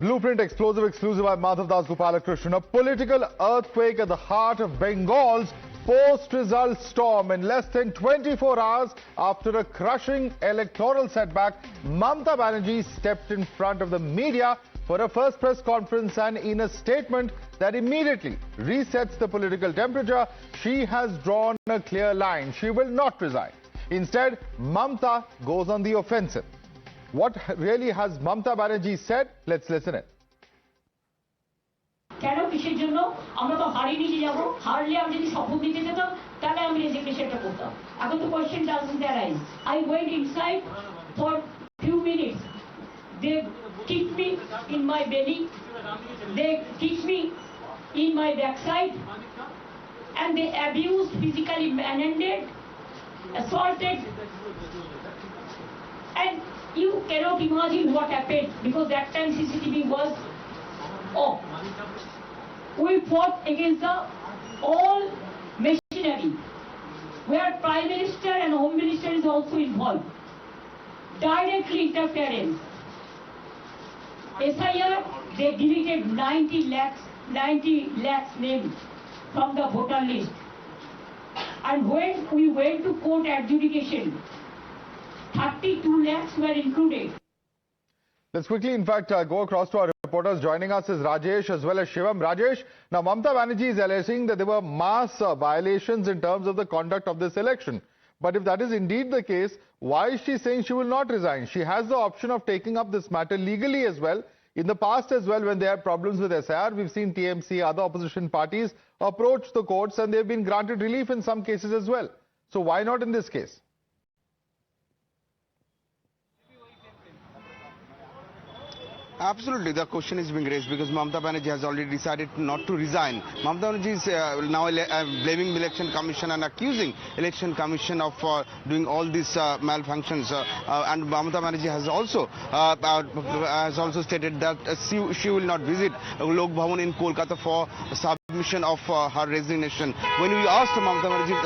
Blueprint explosive exclusive by Madhavdas G. A political earthquake at the heart of Bengal's post-result storm. In less than 24 hours after a crushing electoral setback, Mamata Banerjee stepped in front of the media for her first press conference, and in a statement that immediately resets the political temperature, she has drawn a clear line. She will not resign. Instead, Mamata goes on the offensive. What really has Mamata Banerjee said? Let's listen in. কেন কিসের জন্য আমরা তো হারিয়ে নিয়ে যাব হারলে আমি যদি শপথ নিতে যেতাম তাহলে আমি রেজিগনেশনটা করতাম এখন তো question doesn't arise I went inside for few minutes they kicked me in my belly they kicked me in my backside and they abused, physically manhandled, assaulted, and you cannot imagine what happened because that time CCTV was off. We fought against the all machinery where Prime Minister and Home Minister is also involved. Directly interference. SIR, they deleted 90 lakhs names from the voter list. And when we went to court adjudication, 32 lakhs were included. Let's quickly, in fact, go across to our reporters. Joining us is Rajesh as well as Shivam. Rajesh, now Mamata Banerjee is alleging that there were mass violations in terms of the conduct of this election. But if that is indeed the case, why is she saying she will not resign? She has the option of taking up this matter legally as well. In the past as well, when they had problems with SIR, we've seen TMC, other opposition parties approach the courts and they've been granted relief in some cases as well. So why not in this case? Absolutely, the question is being raised because Mamata Banerjee has already decided not to resign. Mamata Banerjee is now blaming Election Commission and accusing Election Commission of doing all these malfunctions. And Mamata Banerjee has also stated that she will not visit Lok Bhavan in Kolkata for submission of her resignation. When we asked Mamata Banerjee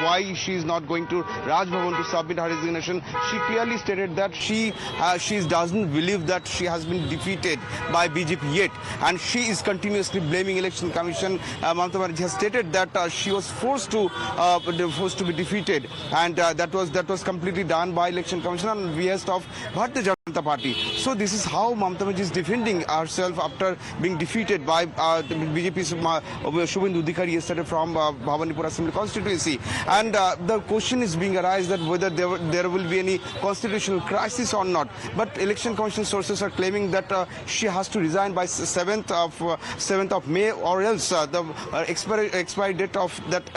why she is not going to Raj Bhavan to submit her resignation, she clearly stated that she doesn't believe that she has been defeated by BJP yet, and she is continuously blaming Election Commission. Mamata Banerjee has stated that she was forced to be defeated, and that was completely done by Election Commission on behest of Bharatiya Janata Party. So this is how Mamata Banerjee is defending herself after being defeated by BJP's Shubhendu Adhikari yesterday from Bhawanipur Assembly constituency. And the question is being arised that whether there will be any constitutional crisis or not. But Election Commission sources are claiming that she has to resign by 7th of May, or else the expiry date of that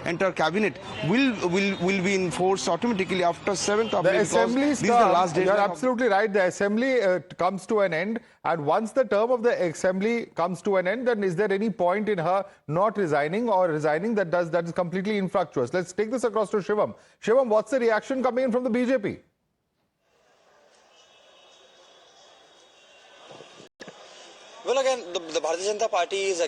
entire cabinet will be in force automatically after 7th of May. The assembly is the last day. You're absolutely right. The assembly comes to an end, and once the term of the assembly comes to an end, then is there any point in her not resigning or resigning? That is completely infructuous. Let's take this across to Shivam. Shivam, what's the reaction coming in from the BJP? Well, again, the Bharatiya Janata Party is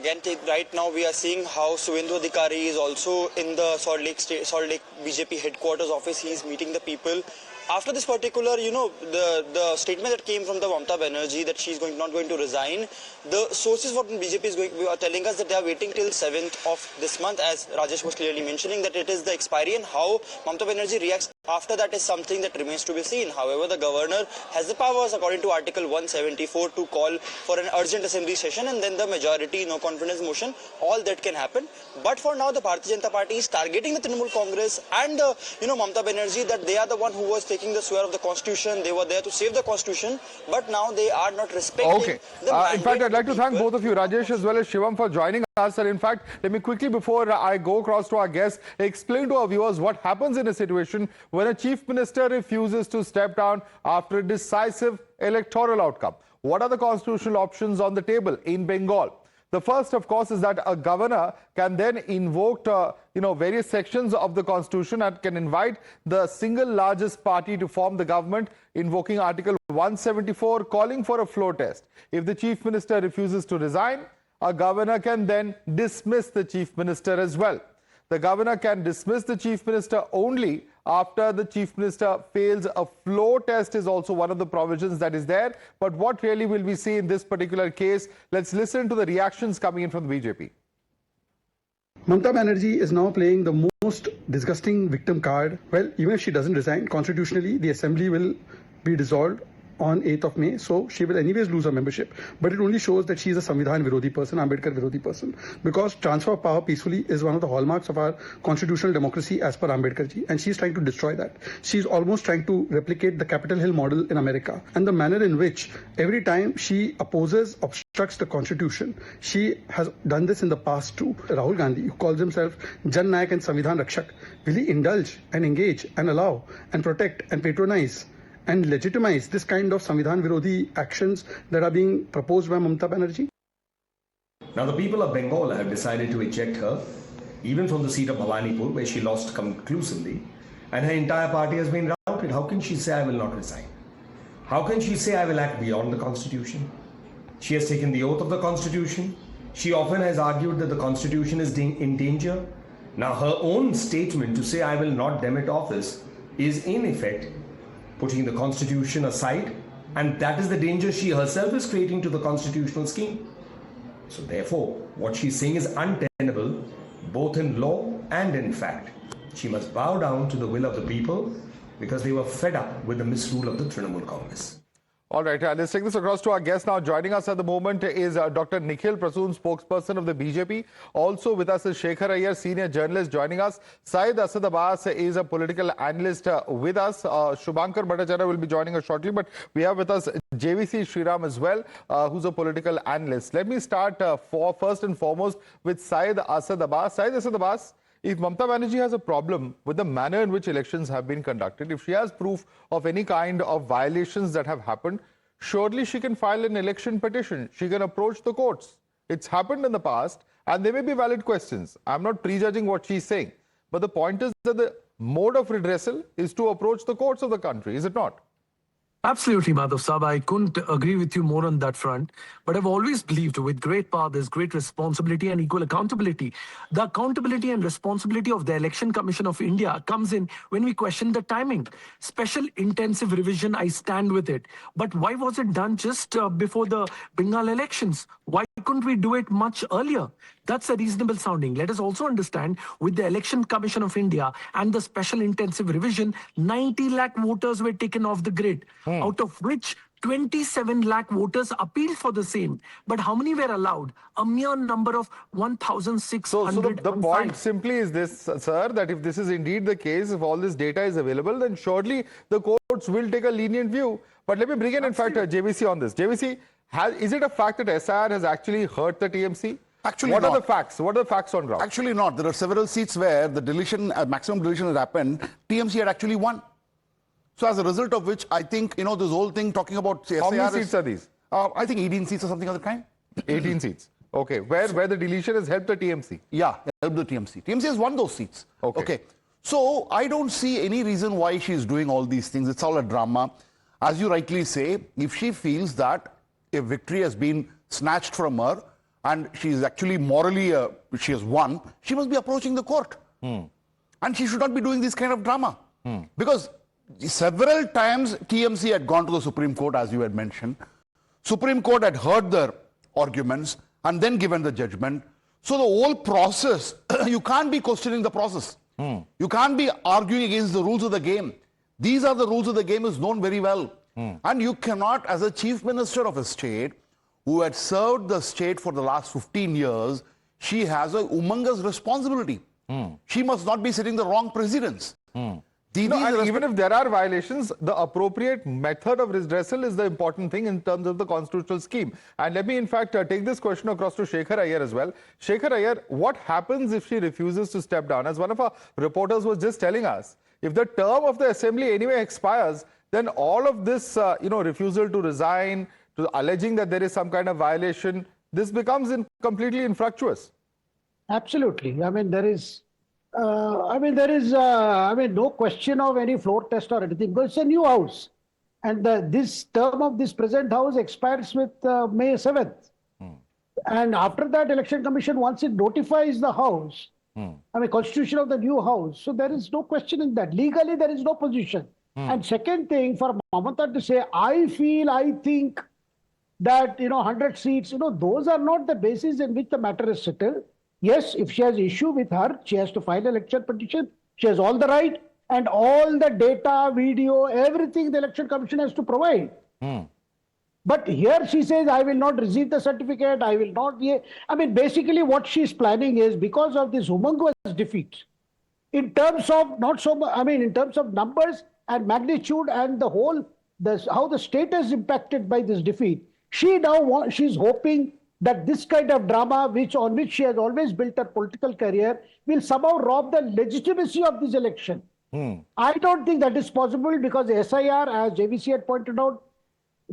right now we are seeing how Shubhendu Adhikari is also in the Salt Lake BJP headquarters office. He is meeting the people. After this particular, the statement that came from the Mamata Banerjee that she is not going to resign, the sources what BJP is are telling us that they are waiting till 7th of this month, as Rajesh was clearly mentioning, that it is the expiry, and how Mamata Banerjee reacts after that is something that remains to be seen. However, the governor has the powers, according to Article 174, to call for an urgent assembly session, and then the majority no confidence motion, all that can happen. But for now, the Bharatiya Janata Party is targeting the Trinamool Congress and Mamata Banerjee, that they are the one who was taking the swear of the constitution. They were there to save the constitution, but now they are not respecting the in fact, I'd like to thank both of you, Rajesh as well as Shivam, for joining us. And in fact, let me quickly, before I go across to our guests, explain to our viewers what happens in a situation when a chief minister refuses to step down after a decisive electoral outcome. What are the constitutional options on the table in Bengal? The first, of course, is that a governor can then invoke, various sections of the constitution and can invite the single largest party to form the government, invoking Article 174, calling for a floor test. If the chief minister refuses to resign, a governor can then dismiss the chief minister as well. The governor can dismiss the chief minister only after the Chief Minister fails a floor test is also one of the provisions that is there. But what really will we see in this particular case? Let's listen to the reactions coming in from the BJP. Mamata Banerjee is now playing the most disgusting victim card. Well, even if she doesn't resign, constitutionally, the assembly will be dissolved on 8th of May, so she will anyways lose her membership. But it only shows that she is a Samvidhan Virodhi person, Ambedkar Virodhi person, because transfer of power peacefully is one of the hallmarks of our constitutional democracy as per Ambedkar Ji, and she's trying to destroy that. She's almost trying to replicate the Capitol Hill model in America, and the manner in which every time she opposes, obstructs the constitution, she has done this in the past too. Rahul Gandhi, who calls himself Jan Nayak and Samvidhan Rakshak, will he indulge and engage and allow and protect and patronize and legitimize this kind of Samvidhan Virodhi actions that are being proposed by Mamata Banerjee? Now the people of Bengal have decided to eject her, even from the seat of Bhawanipur, where she lost conclusively, and her entire party has been routed. How can she say, I will not resign? How can she say, I will act beyond the Constitution? She has taken the oath of the Constitution. She often has argued that the Constitution is in danger. Now her own statement to say, I will not demit office, is in effect putting the Constitution aside, and that is the danger she herself is creating to the constitutional scheme. So therefore, what she's saying is untenable, both in law and in fact. She must bow down to the will of the people because they were fed up with the misrule of the Trinamool Congress. All right, let's take this across to our guest now. Joining us at the moment is Dr. Nikhil Prasoon, spokesperson of the BJP. Also with us is Shekhar Iyer, senior journalist, joining us. Syed Asad Abbas is a political analyst with us. Shubhankar Bhattacharya will be joining us shortly, but we have with us JVC Sriram as well, who's a political analyst. Let me start first and foremost with Syed Asad Abbas. Syed Asad Abbas, if Mamata Banerjee has a problem with the manner in which elections have been conducted, if she has proof of any kind of violations that have happened, surely she can file an election petition. She can approach the courts. It's happened in the past, and there may be valid questions. I'm not prejudging what she's saying. But the point is that the mode of redressal is to approach the courts of the country, is it not? Absolutely, Madhav Saab. I couldn't agree with you more on that front. But I've always believed with great power, there's great responsibility and equal accountability. The accountability and responsibility of the Election Commission of India comes in when we question the timing. Special intensive revision, I stand with it. But why was it done just before the Bengal elections? Why couldn't we do it much earlier? That's a reasonable sounding. Let us also understand with the Election Commission of India and the special intensive revision, 90 lakh voters were taken off the grid, out of which 27 lakh voters appealed for the same. But how many were allowed? A mere number of 1,600. So the point simply is this, sir, that if this is indeed the case, if all this data is available, then surely the courts will take a lenient view. But let me bring in fact, JVC on this. JVC, is it a fact that SIR has actually hurt the TMC? Actually, what not. are the facts? What are the facts on ground? Actually not. There are several seats where the deletion, maximum deletion has happened. TMC had actually won. So as a result of which, I think, this whole thing talking about How many seats are these? I think 18 seats or something of the kind. 18 seats. Okay. Where the deletion has helped the TMC? Yeah, helped the TMC. TMC has won those seats. Okay. So I don't see any reason why she's doing all these things. It's all a drama. As you rightly say, if she feels that a victory has been snatched from her, and she is actually morally, she has won, she must be approaching the court. And she should not be doing this kind of drama. Because several times TMC had gone to the Supreme Court, as you had mentioned. Supreme Court had heard their arguments and then given the judgment. So the whole process, you can't be questioning the process. You can't be arguing against the rules of the game. These are the rules of the game is known very well. And you cannot, as a chief minister of a state, who had served the state for the last 15 years, she has a humongous responsibility. She must not be setting the wrong precedents. And even if there are violations, the appropriate method of redressal is the important thing in terms of the constitutional scheme. And let me, in fact, take this question across to Shekhar Iyer as well. Shekhar Iyer, what happens if she refuses to step down? As one of our reporters was just telling us, if the term of the assembly anyway expires, then all of this, refusal to resign, to alleging that there is some kind of violation, this becomes completely infructuous. Absolutely. I mean, there is no question of any floor test or anything, but it's a new house. And this term of this present house expires with May 7th. And after that, Election Commission, once it notifies the house, I mean, constitution of the new house. So there is no questioning that. Legally, there is no position. And second thing, for Mamata to say, I feel, I think that, 100 seats, those are not the basis in which the matter is settled. Yes, if she has issue with her, she has to file an election petition. She has all the right, and all the data, video, everything the election commission has to provide. But here she says, I will not receive the certificate, I will not be. I mean, basically what she's planning is, because of this humongous defeat, in terms of not so much, I mean, in terms of numbers and magnitude and the whole, how the state is impacted by this defeat, she's hoping that this kind of drama, on which she has always built her political career, will somehow rob the legitimacy of this election. I don't think that is possible, because the SIR, as JVC had pointed out,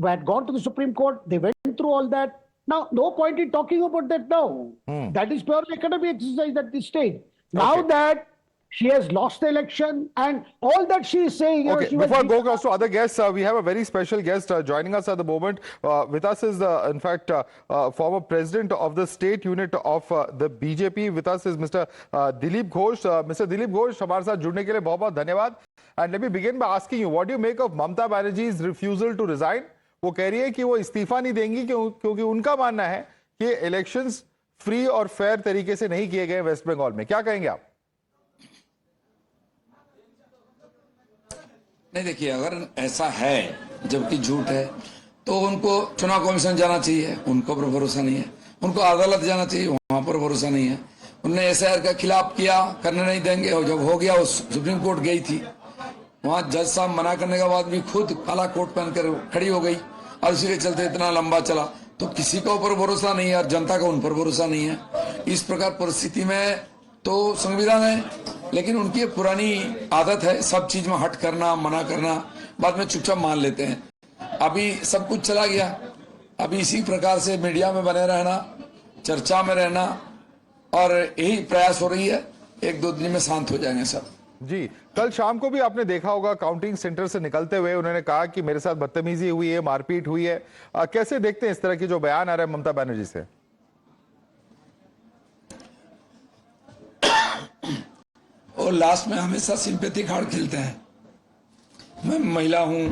had gone to the Supreme Court. They went through all that. Now, no point in talking about that now. That is purely academic exercise at this stage. Now that she has lost the election and all that she is saying. Okay, before I go across to other guests, we have a very special guest joining us at the moment. With us is, in fact, former president of the state unit of the BJP. With us is Mr. Dilip Ghosh. Mr. Dilip Ghosh, हमारे साथ जुड़ने के लिए बहुत-बहुत धन्यवाद. And let me begin by asking you, what do you make of Mamata Banerjee's refusal to resign? वो कह रही है कि वो इस्तीफा नहीं देंगी क्योंकि उनका मानना है कि इलेक्शंस फ्री और फेयर तरीके से नहीं किए गए वेस्ट बंगाल में. क्या कहेंगे आप? नहीं, देखिए, अगर ऐसा है, जबकि झूठ है, तो उनको चुनाव कमीशन जाना चाहिए, उनको पर भरोसा नहीं है. उनको अदालत जाना चाहिए, वहां पर भरोसा नहीं है. उनने एसआईआर का खिलाफ किया, करने नहीं देंगे, और जब हो गया वो सुप्रीम कोर्ट गई थी, वहां जज साहब मना करने के बाद भी खुद काला कोट पहनकर खड़ी हो गई, और उसी के चलते इतना लंबा चला. तो किसी का ऊपर भरोसा नहीं है और जनता का उन पर भरोसा नहीं है. इस प्रकार परिस्थिति में तो संविधान है, लेकिन उनकी पुरानी आदत है सब चीज में हट करना, मना करना, बाद में चुपचाप मान लेते हैं. अभी सब कुछ चला गया, अभी इसी प्रकार से मीडिया में बने रहना, चर्चा में रहना, और यही प्रयास हो रही है. 1-2 दिन में शांत हो जाएंगे सब. जी, कल शाम को भी आपने देखा होगा काउंटिंग सेंटर से निकलते हुए उन्होंने कहा कि मेरे साथ बदतमीजी हुई है, मारपीट हुई है. कैसे देखते हैं इस तरह की जो बयान आ रहा है ममता बनर्जी से? और लास्ट में हमेशा सिंपैथी कार्ड खेलते हैं. मैं महिला हूं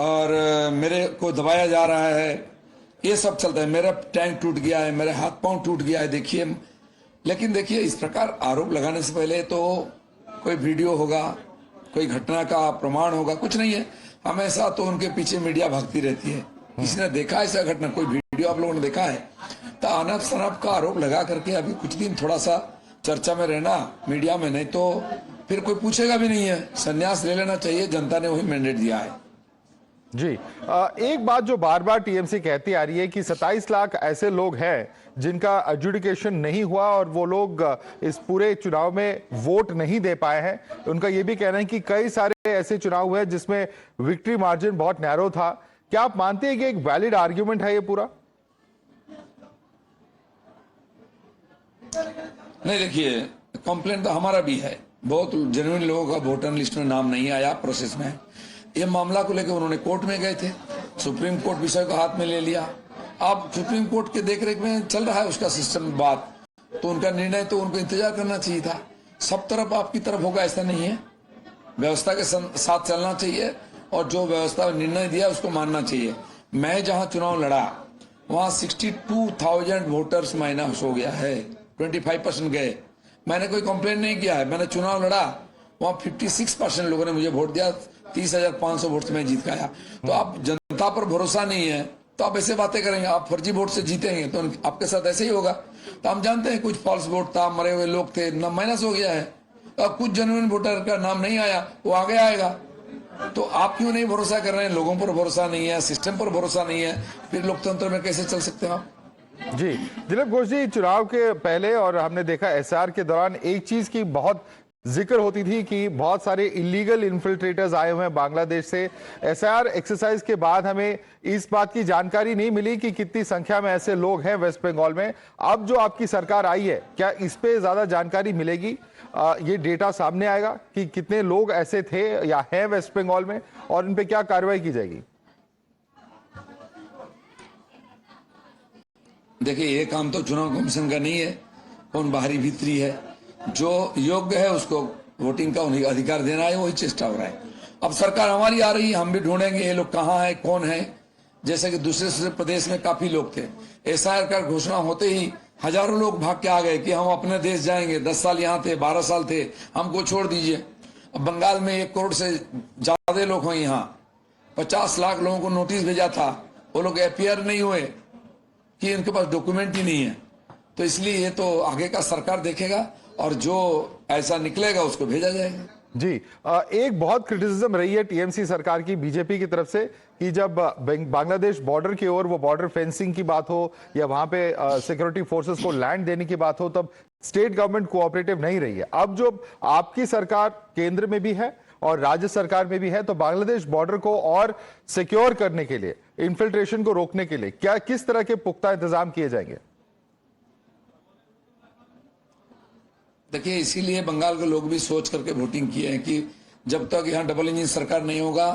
और मेरे को दबाया जा रहा है, ये सब चलता है. मेरा टैंक टूट गया है, मेरे हाथ पांव टूट गया है, देखिए. लेकिन देखिए, इस प्रकार आरोप लगाने से पहले तो कोई वीडियो होगा, कोई घटना का प्रमाण होगा, कुछ नहीं है. हमेशा तो उनके पीछे मीडिया भागती रहती है. किसी ने देखा ऐसा घटना, कोई वीडियो आप लोगों ने देखा है? तो अनप शनप का आरोप लगा करके अभी कुछ दिन थोड़ा सा चर्चा में रहना मीडिया में, नहीं तो फिर कोई पूछेगा भी नहीं है. संन्यास ले लेना चाहिए, जनता ने वही मैंडेट दिया है. जी, एक बात जो बार बार टीएमसी कहती आ रही है कि 27 लाख ऐसे लोग हैं जिनका एडजुडिकेशन नहीं हुआ और वो लोग इस पूरे चुनाव में वोट नहीं दे पाए हैं. उनका ये भी कहना है कि कई सारे ऐसे चुनाव हुए जिसमें विक्ट्री मार्जिन बहुत नैरो था. क्या आप मानते हैं कि एक वैलिड आर्ग्यूमेंट है ये पूरा? नहीं, देखिए, कंप्लेंट तो हमारा भी है. बहुत जेन्युइन लोगों का वोटर लिस्ट में नाम नहीं आया प्रोसेस में. ये मामला को लेकर उन्होंने कोर्ट में गए थे, सुप्रीम कोर्ट विषय को हाथ में ले लिया. अब सुप्रीम कोर्ट के देखरेख में चल रहा है उसका सिस्टम बात, तो उनका निर्णय तो उनको इंतजार करना चाहिए था. सब तरफ आपकी तरफ होगा ऐसा नहीं है. व्यवस्था के साथ चलना चाहिए और जो व्यवस्था निर्णय दिया उसको मानना चाहिए. मैं जहां चुनाव लड़ा वहां 62,000 वोटर्स माइनस हो गया है, 25% गए. मैंने कोई कंप्लेन नहीं किया है. मैंने चुनाव लड़ा, वहां 56% लोगों ने मुझे वोट दिया, 30,500 वोट से मैं जीत गया. तो आप जनता पर भरोसा नहीं है तो आप ऐसे बातें करेंगे, आप फर्जी वोट से जीतेंगे तो आपके साथ ऐसे ही होगा. तो हम जानते हैं कुछ फॉल्स वोट था, मरे हुए लोग थे, ना माइनस हो गया है. अब कुछ जेन्युइन वोटर का नाम नहीं आया, वो आगे आएगा. तो आप क्यों नहीं भरोसा कर रहे हैं? लोगों पर भरोसा नहीं है, सिस्टम पर भरोसा नहीं है, फिर लोकतंत्र में कैसे चल सकते हैं आप? जी, दिलीप घोष जी, चुनाव के पहले और हमने देखा एसआर के दौरान एक चीज की बहुत जिक्र होती थी कि बहुत सारे इलीगल इन्फिल्ट्रेटर्स आए हुए हैं बांग्लादेश से. एसआर एक्सरसाइज के बाद हमें इस बात की जानकारी नहीं मिली कि कितनी संख्या में ऐसे लोग हैं वेस्ट बंगाल में. अब जो आपकी सरकार आई है, क्या इस पे ज्यादा जानकारी मिलेगी? ये डेटा सामने आएगा कि कितने लोग ऐसे थे या हैं वेस्ट बंगाल में और इन पे क्या कार्रवाई की जाएगी? देखिए, ये काम तो चुनाव कमीशन का नहीं है, कौन बाहरी भीतरी है. जो योग्य है उसको वोटिंग का उन्हें अधिकार देना है, वही चेष्टा हो रहा है। अब सरकार हमारी आ रही है, हम भी ढूंढेंगे ये लोग कहाँ है, कौन है। जैसे कि दूसरे प्रदेश में काफी लोग थे, एसआईआर का घोषणा होते ही हजारों लोग भाग के आ गए कि हम अपने देश जाएंगे, 10 साल यहाँ थे, 12 साल थे, हमको छोड़ दीजिए। अब बंगाल में 1 करोड़ से ज्यादा लोग हैं, यहाँ 50 लाख लोगों को नोटिस भेजा था, वो लोग अपीयर नहीं हुए कि इनके पास डॉक्यूमेंट ही नहीं है। तो इसलिए ये तो आगे का सरकार देखेगा और जो ऐसा निकलेगा उसको भेजा जाएगा। जी, एक बहुत क्रिटिसिज्म रही है टीएमसी सरकार की बीजेपी की तरफ से कि जब बांग्लादेश बॉर्डर की ओर वो बॉर्डर फेंसिंग की बात हो या वहां पे सिक्योरिटी फोर्सेस को लैंड देने की बात हो, तब स्टेट गवर्नमेंट कोऑपरेटिव नहीं रही है। अब जो आपकी सरकार केंद्र में भी है और राज्य सरकार में भी है, तो बांग्लादेश बॉर्डर को और सिक्योर करने के लिए, इन्फिल्ट्रेशन को रोकने के लिए क्या किस तरह के पुख्ता इंतजाम किए जाएंगे? देखिए, इसीलिए बंगाल के लोग भी सोच करके वोटिंग किए हैं कि जब तक यहाँ डबल इंजन सरकार नहीं होगा,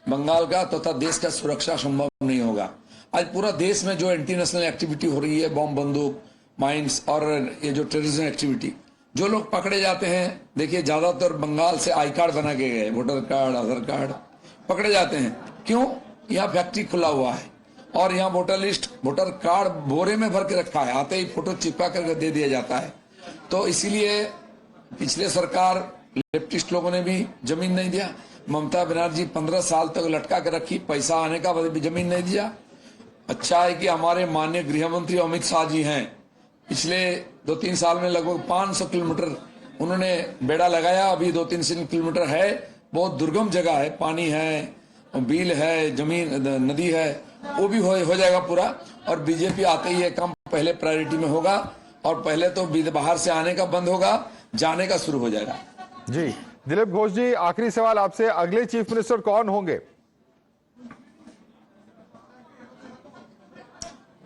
बंगाल का तथा देश का सुरक्षा संभव नहीं होगा। आज पूरा देश में जो एंटी नेशनल एक्टिविटी हो रही है, बम, बंदूक, माइंस और ये जो टेररिज्म एक्टिविटी, जो लोग पकड़े जाते हैं, देखिए ज्यादातर बंगाल से आई कार्ड बना के गए, वोटर कार्ड, आधार कार्ड पकड़े जाते हैं। क्यों? यहाँ फैक्ट्री खुला हुआ है और यहाँ वोटर लिस्ट, वोटर कार्ड बोरे में भर के रखा है, आते ही फोटो चिपका करके दे दिया जाता है। तो इसीलिए पिछले सरकार लेफ्टिस्ट लोगों ने भी जमीन नहीं दिया। ममता बनर्जी 15 साल तक लटका के रखी, पैसा आने का भी जमीन नहीं दिया। अच्छा है कि हमारे माननीय गृह मंत्री अमित शाह जी हैं, पिछले 2-3 साल में लगभग 500 किलोमीटर उन्होंने बेड़ा लगाया। अभी 2-3 किलोमीटर है, बहुत दुर्गम जगह है, पानी है, बिल है, जमीन नदी है, वो भी हो जाएगा पूरा। और बीजेपी आते ही ये काम पहले प्रायोरिटी में होगा और पहले तो बाहर से आने का बंद होगा, जाने का शुरू हो जाएगा। जी, दिलीप घोष जी, आखिरी सवाल आपसे, अगले चीफ मिनिस्टर कौन होंगे?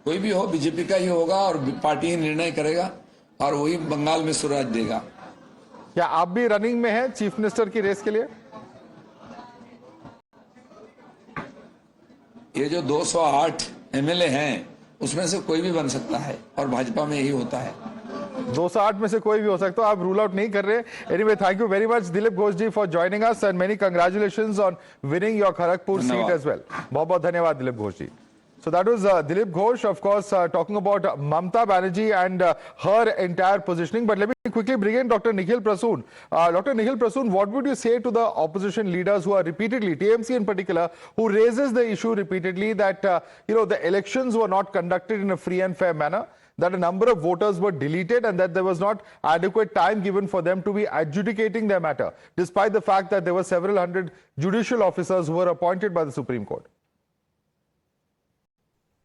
कोई भी हो, बीजेपी का ही होगा और पार्टी ही निर्णय करेगा और वही बंगाल में स्वराज देगा। क्या आप भी रनिंग में हैं चीफ मिनिस्टर की रेस के लिए? ये जो 208 एमएलए हैं उसमें से कोई भी बन सकता है और भाजपा में यही होता है। 208 में से कोई भी हो सकता है, आप रूल आउट नहीं कर रहे। Anyway, thank you very much Dilip Ghosh ji for joining us and many congratulations on winning your Kharagpur seat as well. बहुत बहुत धन्यवाद दिलीप घोष जी। So that was Dilip Ghosh, of course, talking about Mamata Banerjee and her entire positioning. But let me quickly bring in Dr. Nikhil Prasoon. Dr. Nikhil Prasoon, what would you say to the opposition leaders who are repeatedly, TMC in particular, who raises the issue repeatedly that, the elections were not conducted in a free and fair manner, that a number of voters were deleted and that there was not adequate time given for them to be adjudicating their matter, despite the fact that there were several hundred judicial officers who were appointed by the Supreme Court?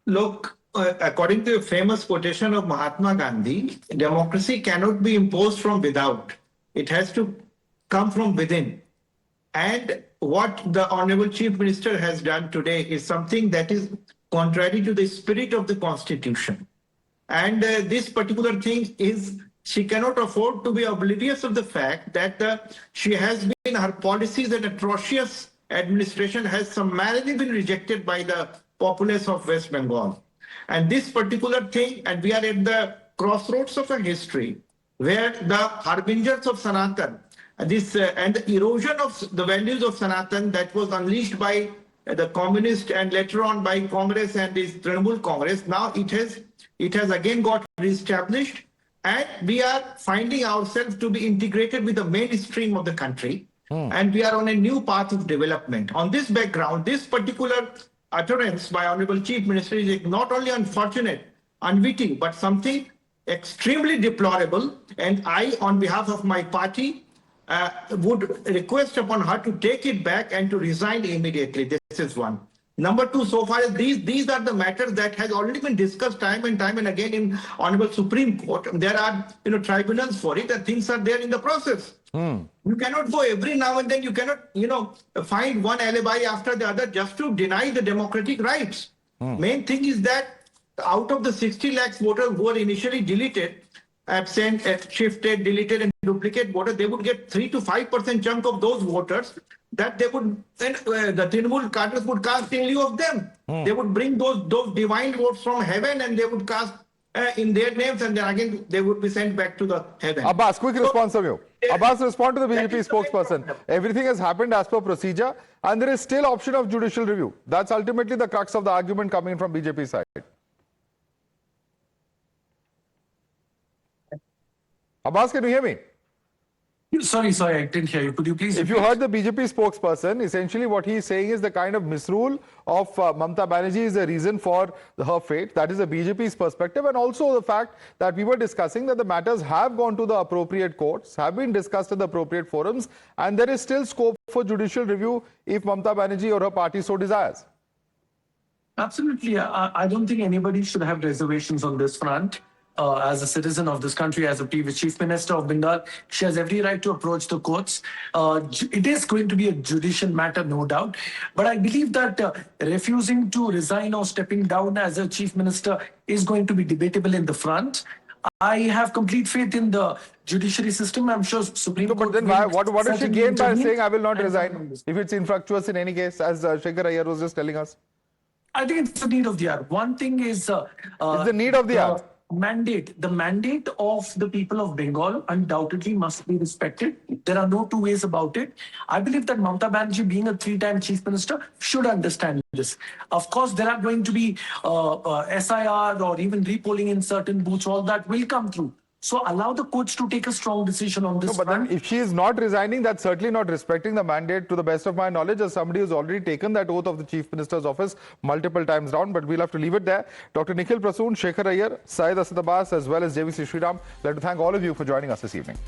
Look, according to a famous quotation of Mahatma Gandhi, democracy cannot be imposed from without. It has to come from within. And what the Honorable Chief Minister has done today is something that is contrary to the spirit of the Constitution. And this particular thing is, she cannot afford to be oblivious of the fact that she has been, her policies and atrocious administration has summarily been rejected by the populace of West Bengal. And this particular thing, and we are at the crossroads of a history where the harbingers of Sanatan, and the erosion of the values of Sanatan that was unleashed by the communist and later on by Congress and this Trinamool Congress, now it has again got reestablished, and we are finding ourselves to be integrated with the mainstream of the country, and we are on a new path of development. On this background, this particular utterance by Honorable Chief Minister is not only unfortunate, unwitting, but something extremely deplorable. And I, on behalf of my party, would request upon her to take it back and to resign immediately. This is one. Number two, so far as these are the matters that has already been discussed time and again in Honorable Supreme Court. There are tribunals for it, and things are there in the process. You cannot go every now and then, you cannot find one alibi after the other just to deny the democratic rights. Main thing is that out of the 60 lakhs voters who were initially deleted, absent, shifted, deleted and duplicate voters, they would get 3 to 5% chunk of those voters that they would, the Trinamool cadres would cast in lieu of them. They would bring those divine votes from heaven and they would cast in their names, and then again they would be sent back to the heaven. Abbas, quick response from you. Abbas, respond to the That BJP is the main spokesperson. problem. Everything has happened as per procedure, and there is still option of judicial review. That's ultimately the crux of the argument coming from BJP side. Abbas, can you hear me? Sorry, I didn't hear you. Could you please If you heard the BJP spokesperson, essentially what he is saying is the kind of misrule of Mamata Banerjee is the reason for her fate. That is the BJP's perspective, and also the fact that we were discussing that the matters have gone to the appropriate courts, have been discussed in the appropriate forums, and there is still scope for judicial review if Mamata Banerjee or her party so desires. Absolutely. I don't think anybody should have reservations on this front. As a citizen of this country, as a previous chief minister of Bengal, she has every right to approach the courts. It is going to be a judicial matter, no doubt. But I believe that refusing to resign or stepping down as a chief minister is going to be debatable in the front. I have complete faith in the judiciary system. I'm sure Supreme No, Court. but then what does she certainly gain by intervene saying I will not and resign if it's infructuous in any case, as Shekhar Iyer was just telling us? I think it's the need of the hour. One thing is It's the need of the hour. The mandate of the people of Bengal undoubtedly must be respected. There are no two ways about it. I believe that Mamata Banerjee, being a 3-time chief minister, should understand this. Of course, there are going to be SIR or even repolling in certain booths. All that will come through. So allow the courts to take a strong decision on this. No, but then if she is not resigning, that's certainly not respecting the mandate, to the best of my knowledge, as somebody who's already taken that oath of the Chief Minister's office multiple times down. But we'll have to leave it there. Dr. Nikhil Prasoon, Shekhar Iyer, Syed Asad Abbas, as well as JVC Sriram, I'd like to thank all of you for joining us this evening.